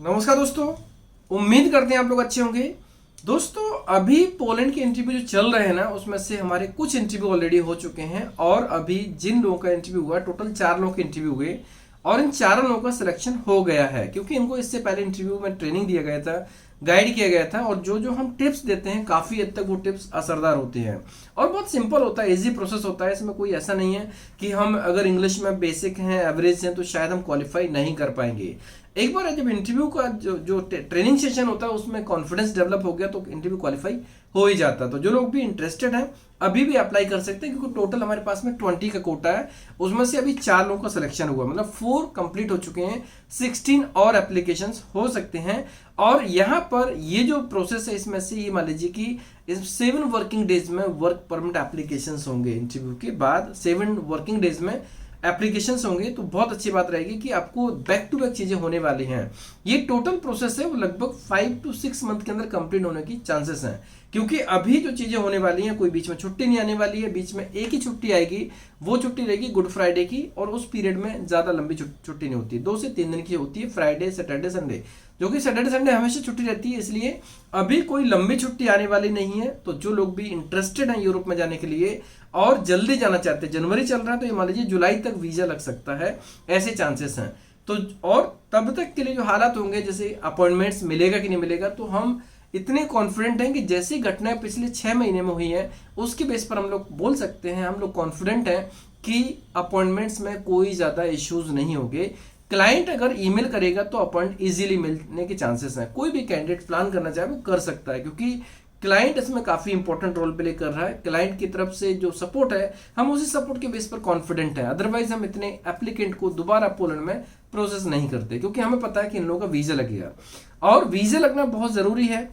नमस्कार दोस्तों, उम्मीद करते हैं आप लोग अच्छे होंगे। दोस्तों, अभी पोलैंड के इंटरव्यू जो चल रहे हैं ना, उसमें से हमारे कुछ इंटरव्यू ऑलरेडी हो चुके हैं और अभी जिन लोगों का इंटरव्यू हुआ, टोटल 4 लोगों के इंटरव्यू हुए और इन चारों लोगों का सिलेक्शन हो गया है, क्योंकि इनको इससे पहले इंटरव्यू में ट्रेनिंग दिया गया था, गाइड किया गया था और जो जो हम टिप्स देते हैं काफ़ी हद तक वो टिप्स असरदार होते हैं और बहुत सिंपल होता है, इजी प्रोसेस होता है। इसमें कोई ऐसा नहीं है कि हम अगर इंग्लिश में बेसिक हैं, एवरेज हैं, तो शायद हम क्वालिफाई नहीं कर पाएंगे। एक बार जब इंटरव्यू का जो ट्रेनिंग सेशन होता है उसमें कॉन्फिडेंस डेवलप हो गया तो इंटरव्यू क्वालिफाई हो ही जाता है। तो जो लोग भी इंटरेस्टेड हैं अभी भी अप्लाई कर सकते हैं, क्योंकि टोटल हमारे पास में 20 का कोटा है, उसमें से अभी 4 लोगों का सिलेक्शन हुआ, मतलब 4 कंप्लीट हो चुके हैं, 16 और एप्लीकेशंस हो सकते हैं। और यहाँ पर ये जो प्रोसेस है इसमें से ये मान लीजिए कि इस 7 वर्किंग डेज में वर्क परमिट एप्लीकेशंस होंगे। इंटरव्यू के बाद 7 वर्किंग डेज में एप्लीकेशंस होंगे, तो बहुत अच्छी बात रहेगी कि आपको बैक टू बैक चीजें होने वाली हैं। ये टोटल प्रोसेस है वो लगभग 5 to 6 मंथ के अंदर कंप्लीट होने की चांसेस हैं, क्योंकि अभी जो चीजें होने वाली हैं कोई बीच में छुट्टी नहीं आने वाली है। बीच में एक ही छुट्टी आएगी, वो छुट्टी रहेगी गुड फ्राइडे की, और उस पीरियड में ज्यादा लंबी छुट्टी नहीं होती, 2 से 3 दिन की होती है, फ्राइडे सैटरडे संडे, जो कि सैटरडे संडे हमेशा छुट्टी रहती है, इसलिए अभी कोई लंबी छुट्टी आने वाली नहीं है। तो जो लोग भी इंटरेस्टेड हैं यूरोप में जाने के लिए और जल्दी जाना चाहते हैं, जनवरी चल रहा है तो ये मान लीजिए जुलाई तक वीजा लग सकता है, ऐसे चांसेस हैं। तो और तब तक के लिए जो हालात होंगे, जैसे अपॉइंटमेंट्स मिलेगा कि नहीं मिलेगा, तो हम इतने कॉन्फिडेंट हैं कि जैसी घटनाएं पिछले 6 महीने में हुई हैं उसके बेस पर हम लोग बोल सकते हैं, हम लोग कॉन्फिडेंट हैं कि अपॉइंटमेंट्स में कोई ज्यादा इश्यूज नहीं होंगे। क्लाइंट अगर ईमेल करेगा तो अपॉइंट इजीली मिलने के चांसेस हैं। कोई भी कैंडिडेट प्लान करना चाहे वो कर सकता है, क्योंकि क्लाइंट इसमें काफी इंपॉर्टेंट रोल प्ले कर रहा है। क्लाइंट की तरफ से जो सपोर्ट है, हम उसी सपोर्ट के बेस पर कॉन्फिडेंट हैं। अदरवाइज हम इतने एप्लीकेंट को दोबारा पोलैंड में प्रोसेस नहीं करते, क्योंकि हमें पता है कि इन लोगों का वीजा लगेगा और वीजा लगना बहुत जरूरी है,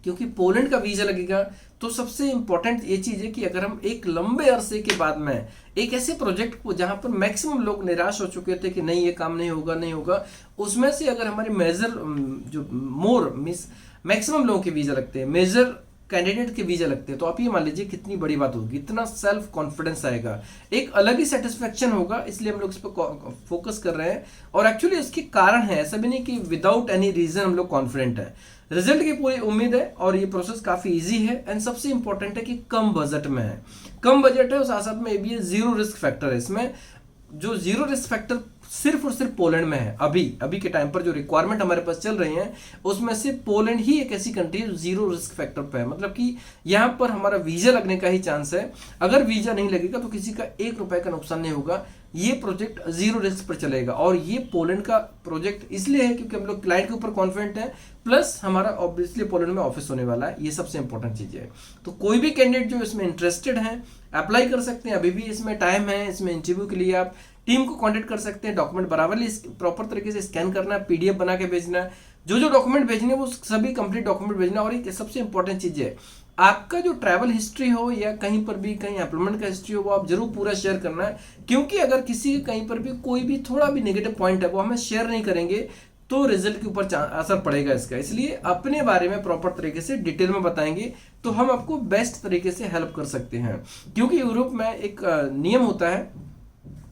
क्योंकि पोलैंड का वीजा लगेगा। तो सबसे इंपॉर्टेंट ये चीज है कि अगर हम एक लंबे अरसे के बाद में एक ऐसे प्रोजेक्ट को, जहां पर मैक्सिमम लोग निराश हो चुके थे कि नहीं ये काम नहीं होगा नहीं होगा, उसमें से अगर हमारे मेजर जो मोर मिस मैक्सिमम लोगों के वीजा लगते हैं, मेजर कैंडिडेट के वीजा लगते हैं, तो आप ये मान लीजिए कितनी बड़ी बात होगी, इतना सेल्फ कॉन्फिडेंस आएगा, एक अलग ही सेटिस्फेक्शन होगा। इसलिए हम लोग इस पर फोकस कर रहे हैं और एक्चुअली इसके कारण है, ऐसा भी नहीं कि विदाउट एनी रीजन हम लोग कॉन्फिडेंट है। रिजल्ट की पूरी उम्मीद है और ये प्रोसेस काफी इजी है एंड सबसे इंपॉर्टेंट है कि कम बजट में है। कम बजट है और साथ साथ में ये भी है जीरो रिस्क फैक्टर है। इसमें जो जीरो रिस्क फैक्टर सिर्फ और सिर्फ पोलैंड में है। अभी के टाइम पर जो रिक्वायरमेंट हमारे पास चल रही है उसमें से पोलैंड ही एक ऐसी कंट्री है जो जीरो रिस्क फैक्टर पे है, मतलब कि यहाँ पर हमारा वीजा लगने का ही चांस है। अगर वीजा नहीं लगेगा तो किसी का 1 रुपए का नुकसान नहीं होगा, ये प्रोजेक्ट जीरो रिस्क पर चलेगा। और ये पोलैंड का प्रोजेक्ट इसलिए है क्योंकि हम लोग क्लाइंट के ऊपर कॉन्फिडेंट है, प्लस हमारा ऑब्वियसली पोलैंड में ऑफिस होने वाला है, ये सबसे इंपॉर्टेंट चीज है। तो कोई भी कैंडिडेट जो इसमें इंटरेस्टेड है अप्लाई कर सकते हैं, अभी भी इसमें टाइम है। इसमें इंटरव्यू के लिए आप टीम को कांटेक्ट कर सकते हैं। डॉक्यूमेंट बराबर प्रॉपर तरीके से स्कैन करना है, पीडीएफ बना के भेजना है, जो डॉक्यूमेंट भेजने वो सभी कंप्लीट डॉक्यूमेंट भेजना। और एक सबसे इंपॉर्टेंट चीज है, आपका जो ट्रैवल हिस्ट्री हो या कहीं पर भी कहीं एम्प्लॉयमेंट का हिस्ट्री हो, वो आप जरूर पूरा शेयर करना है, क्योंकि अगर किसी कहीं पर भी कोई भी थोड़ा भी नेगेटिव पॉइंट है वो हमें शेयर नहीं करेंगे तो रिजल्ट के ऊपर असर पड़ेगा इसका। इसलिए अपने बारे में प्रॉपर तरीके से डिटेल में बताएंगे तो हम आपको बेस्ट तरीके से हेल्प कर सकते हैं। क्योंकि यूरोप में एक नियम होता है,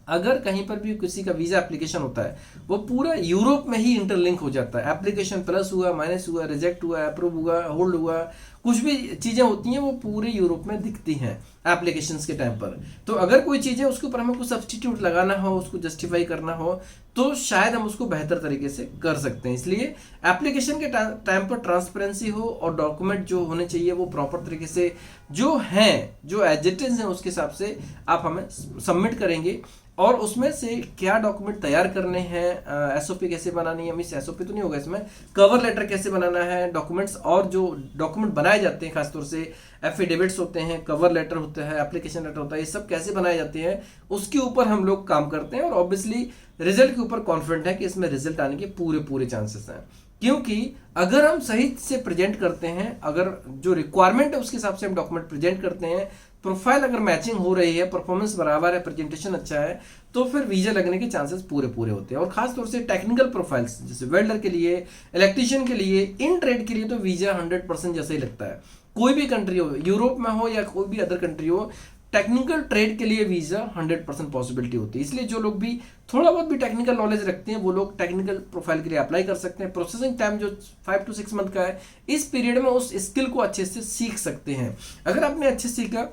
अगर कहीं पर भी किसी का वीजा एप्लीकेशन होता है वो पूरा यूरोप में ही इंटरलिंक हो जाता है। एप्लीकेशन प्लस हुआ, माइनस हुआ, रिजेक्ट हुआ, अप्रूव हुआ, होल्ड हुआ, कुछ भी चीजें होती हैं वो पूरे यूरोप में दिखती हैं एप्लीकेशंस के टाइम पर। तो अगर कोई चीज है उसके ऊपर हमें कुछ सब्स्टिट्यूट लगाना हो, उसको जस्टिफाई करना हो, तो शायद हम उसको बेहतर तरीके से कर सकते हैं। इसलिए एप्लीकेशन के टाइम पर ट्रांसपेरेंसी हो और डॉक्यूमेंट जो होने चाहिए वो प्रॉपर तरीके से जो हैं, जो एजेंटेस हैं उसके हिसाब से आप हमें सबमिट करेंगे। और उसमें से क्या डॉक्यूमेंट तैयार करने हैं, एसओपी कैसे बनानी है, मिस एसओपी तो नहीं होगा इसमें, कवर लेटर कैसे बनाना है, डॉक्यूमेंट्स और जो डॉक्यूमेंट बनाए जाते हैं, खासतौर से एफिडेविट्स होते हैं, कवर लेटर होता है, एप्लीकेशन लेटर होता है, ये सब कैसे बनाए जाते हैं उसके ऊपर हम लोग काम करते हैं। और ऑब्वियसली रिजल्ट के ऊपर कॉन्फिडेंट है कि इसमें रिजल्ट आने के पूरे चांसेस हैं, क्योंकि अगर हम सही से प्रेजेंट करते हैं, अगर जो रिक्वायरमेंट है उसके हिसाब से हम डॉक्यूमेंट प्रेजेंट करते हैं, प्रोफाइल अगर मैचिंग हो रही है, परफॉर्मेंस बराबर है, प्रेजेंटेशन अच्छा है, तो फिर वीजा लगने के चांसेस पूरे होते हैं। और खास तौर से टेक्निकल प्रोफाइल्स जैसे वेल्डर के लिए, इलेक्ट्रिशियन के लिए, इन ट्रेड के लिए तो वीजा 100% जैसा ही लगता है। कोई भी कंट्री हो, यूरोप में हो या कोई भी अदर कंट्री हो, टेक्निकल ट्रेड के लिए वीजा 100% पॉसिबिलिटी होती है। इसलिए जो लोग भी थोड़ा बहुत भी टेक्निकल नॉलेज रखते हैं वो लोग टेक्निकल प्रोफाइल के लिए अप्लाई कर सकते हैं। प्रोसेसिंग टाइम जो 5 to 6 मंथ का है, इस पीरियड में उस स्किल को अच्छे से सीख सकते हैं। अगर आपने अच्छे सीखा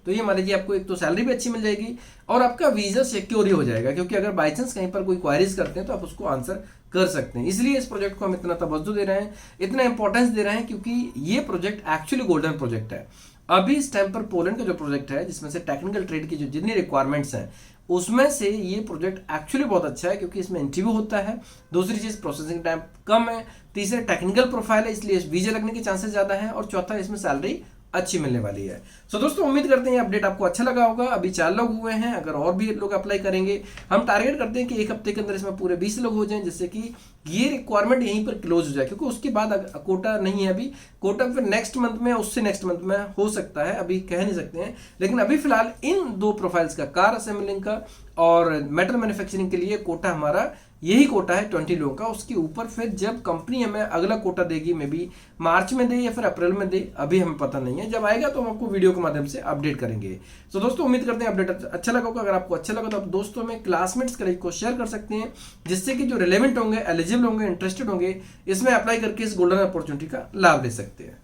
तो ये मान लीजिए आपको एक तो सैलरी भी अच्छी मिल जाएगी और आपका वीजा सिक्योर ही हो जाएगा, क्योंकि अगर बाई चांस कहीं पर कोई क्वारीज करते हैं तो आप उसको आंसर कर सकते हैं। इसलिए इस प्रोजेक्ट को हम इतना तवज्जो दे रहे हैं, इतना इंपॉर्टेंस दे रहे हैं, क्योंकि ये प्रोजेक्ट एक्चुअली गोल्डन प्रोजेक्ट है। अभी इस टाइम पर पोलैंड का जो प्रोजेक्ट है, जिसमें से टेक्निकल ट्रेड की जो जितनी रिक्वायरमेंट्स हैं उसमें से ये प्रोजेक्ट एक्चुअली बहुत अच्छा है, क्योंकि इसमें इंटरव्यू होता है। दूसरी चीज प्रोसेसिंग टाइम कम है। तीसरे टेक्निकल प्रोफाइल है, इसलिए वीजा लगने के चांसेस ज्यादा है। और चौथा इसमें सैलरी अच्छी मिलने वाली है। सो दोस्तों उम्मीद करते हैं अपडेट आपको अच्छा लगा होगा। अभी 4 लोग हुए हैं, अगर और भी लोग अप्लाई करेंगे, हम टारगेट करते हैं कि 1 हफ्ते के अंदर इसमें पूरे 20 लोग हो जाएं, जिससे कि ये रिक्वायरमेंट यहीं पर क्लोज हो जाए, क्योंकि उसके बाद कोटा नहीं है। अभी कोटा फिर नेक्स्ट मंथ में, उससे नेक्स्ट मंथ में हो सकता है, अभी कह नहीं सकते हैं। लेकिन अभी फिलहाल इन 2 प्रोफाइल्स का, कार असेंबलिंग का और मेटल मैन्युफैक्चरिंग के लिए कोटा हमारा यही कोटा है 20 लोगों का। उसके ऊपर फिर जब कंपनी हमें अगला कोटा देगी, मे बी मार्च में दे या फिर अप्रैल में दे, अभी हमें पता नहीं है। जब आएगा तो हम आपको वीडियो के माध्यम से अपडेट करेंगे। तो दोस्तों उम्मीद करते हैं अपडेट अच्छा लगा होगा। अगर आपको अच्छा लगा तो आप दोस्तों में, क्लासमेट्स को शेयर कर सकते हैं, जिससे कि जो रिलेवेंट होंगे, एलिजिबल होंगे, इंटरेस्टेड होंगे, इसमें अप्लाई करके इस गोल्डन अपॉर्चुनिटी का लाभ ले सकते हैं।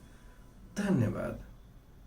धन्यवाद।